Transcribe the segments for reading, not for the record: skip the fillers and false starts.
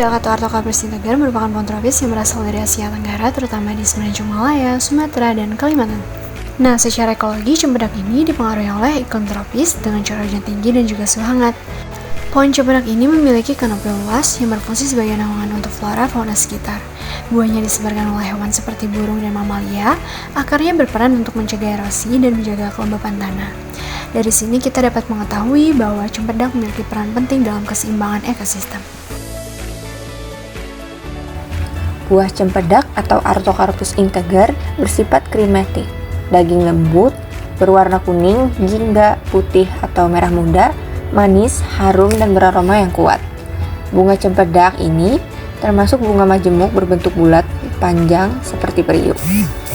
Cempedak atau Artocarpus integer merupakan pohon tropis yang berasal dari Asia Tenggara, terutama di semenanjung Malaya, Sumatera, dan Kalimantan. Nah, secara ekologi, cempedak ini dipengaruhi oleh iklim tropis dengan curah hujan tinggi dan juga suhu hangat. Pohon cempedak ini memiliki kanopi luas yang berfungsi sebagai naungan untuk flora fauna sekitar. Buahnya disebarkan oleh hewan seperti burung dan mamalia, akarnya berperan untuk mencegah erosi dan menjaga kelembapan tanah. Dari sini kita dapat mengetahui bahwa cempedak memiliki peran penting dalam keseimbangan ekosistem. Buah cempedak atau Artocarpus integer bersifat krimatik, daging lembut, berwarna kuning hingga putih atau merah muda, manis, harum, dan beraroma yang kuat. Bunga cempedak ini termasuk bunga majemuk berbentuk bulat, panjang seperti periuk.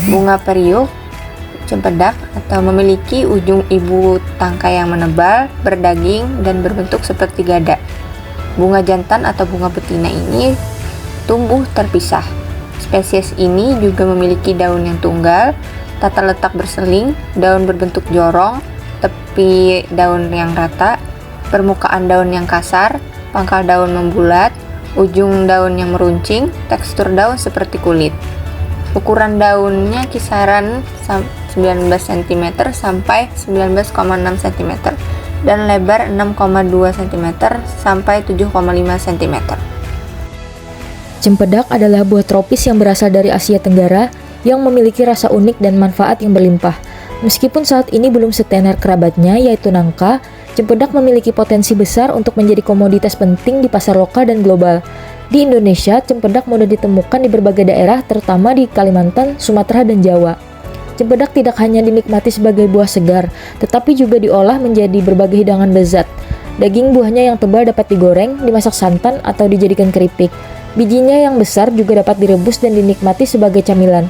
Bunga periuk cempedak atau memiliki ujung ibu tangkai yang menebal, berdaging, dan berbentuk seperti gada. Bunga jantan atau bunga betina ini tumbuh terpisah. Spesies ini juga memiliki daun yang tunggal, tata letak berseling, daun berbentuk jorong, tepi daun yang rata, permukaan daun yang kasar, pangkal daun membulat, ujung daun yang meruncing, tekstur daun seperti kulit. Ukuran daunnya kisaran 19 cm sampai 19,6 cm dan lebar 6,2 cm sampai 7,5 cm. Cempedak adalah buah tropis yang berasal dari Asia Tenggara yang memiliki rasa unik dan manfaat yang berlimpah. Meskipun saat ini belum setenar kerabatnya yaitu nangka, cempedak memiliki potensi besar untuk menjadi komoditas penting di pasar lokal dan global. Di Indonesia, cempedak mudah ditemukan di berbagai daerah terutama di Kalimantan, Sumatera, dan Jawa. Cempedak tidak hanya dinikmati sebagai buah segar, tetapi juga diolah menjadi berbagai hidangan lezat. Daging buahnya yang tebal dapat digoreng, dimasak santan, atau dijadikan keripik. Bijinya yang besar juga dapat direbus dan dinikmati sebagai camilan.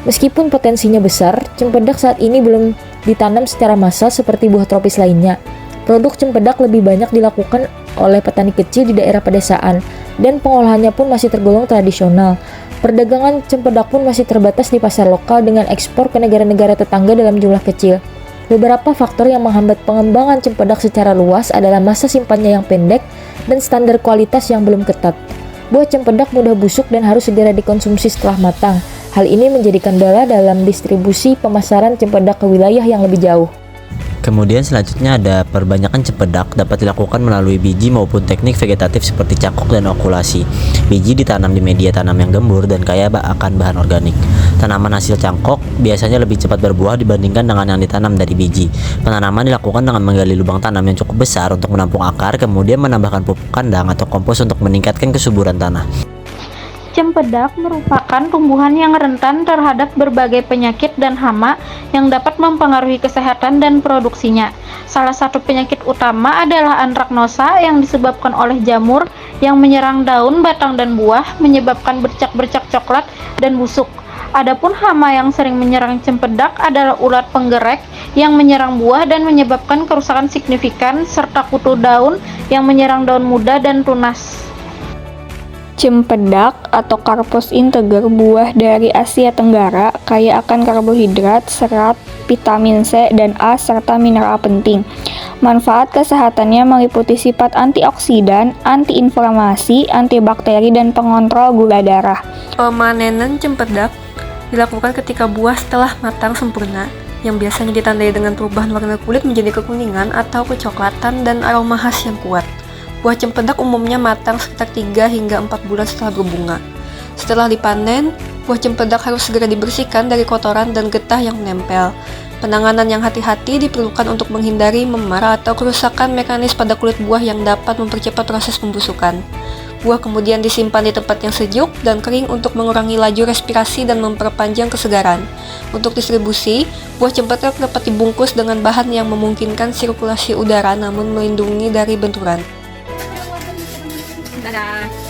Meskipun potensinya besar, cempedak saat ini belum ditanam secara massal seperti buah tropis lainnya. Produk cempedak lebih banyak dilakukan oleh petani kecil di daerah pedesaan, dan pengolahannya pun masih tergolong tradisional. Perdagangan cempedak pun masih terbatas di pasar lokal dengan ekspor ke negara-negara tetangga dalam jumlah kecil. Beberapa faktor yang menghambat pengembangan cempedak secara luas adalah masa simpannya yang pendek dan standar kualitas yang belum ketat. Buah cempedak mudah busuk dan harus segera dikonsumsi setelah matang. Hal ini menjadi kendala dalam distribusi pemasaran cempedak ke wilayah yang lebih jauh. Kemudian selanjutnya ada perbanyakan cempedak dapat dilakukan melalui biji maupun teknik vegetatif seperti cangkok dan okulasi. Biji ditanam di media tanam yang gembur dan kaya akan bahan organik. Tanaman hasil cangkok biasanya lebih cepat berbuah dibandingkan dengan yang ditanam dari biji. Penanaman dilakukan dengan menggali lubang tanam yang cukup besar untuk menampung akar, kemudian menambahkan pupuk kandang atau kompos untuk meningkatkan kesuburan tanah. Cempedak merupakan tumbuhan yang rentan terhadap berbagai penyakit dan hama yang dapat mempengaruhi kesehatan dan produksinya. Salah satu penyakit utama adalah antraknosa yang disebabkan oleh jamur yang menyerang daun, batang, dan buah, menyebabkan bercak-bercak coklat dan busuk. Adapun hama yang sering menyerang cempedak adalah ulat penggerek yang menyerang buah dan menyebabkan kerusakan signifikan, serta kutu daun yang menyerang daun muda dan tunas. Cempedak atau Carpus integer buah dari Asia Tenggara kaya akan karbohidrat, serat, vitamin C dan A serta mineral penting. Manfaat kesehatannya meliputi sifat antioksidan, antiinflamasi, antibakteri dan pengontrol gula darah. Pemanenan cempedak dilakukan ketika buah setelah matang sempurna, yang biasanya ditandai dengan perubahan warna kulit menjadi kekuningan atau kecoklatan dan aroma khas yang kuat. Buah cempedak umumnya matang sekitar 3 hingga 4 bulan setelah berbunga. Setelah dipanen, buah cempedak harus segera dibersihkan dari kotoran dan getah yang menempel. Penanganan yang hati-hati diperlukan untuk menghindari memar atau kerusakan mekanis pada kulit buah yang dapat mempercepat proses pembusukan. Buah kemudian disimpan di tempat yang sejuk dan kering untuk mengurangi laju respirasi dan memperpanjang kesegaran. Untuk distribusi, buah cempedak dapat dibungkus dengan bahan yang memungkinkan sirkulasi udara namun melindungi dari benturan. Dadah.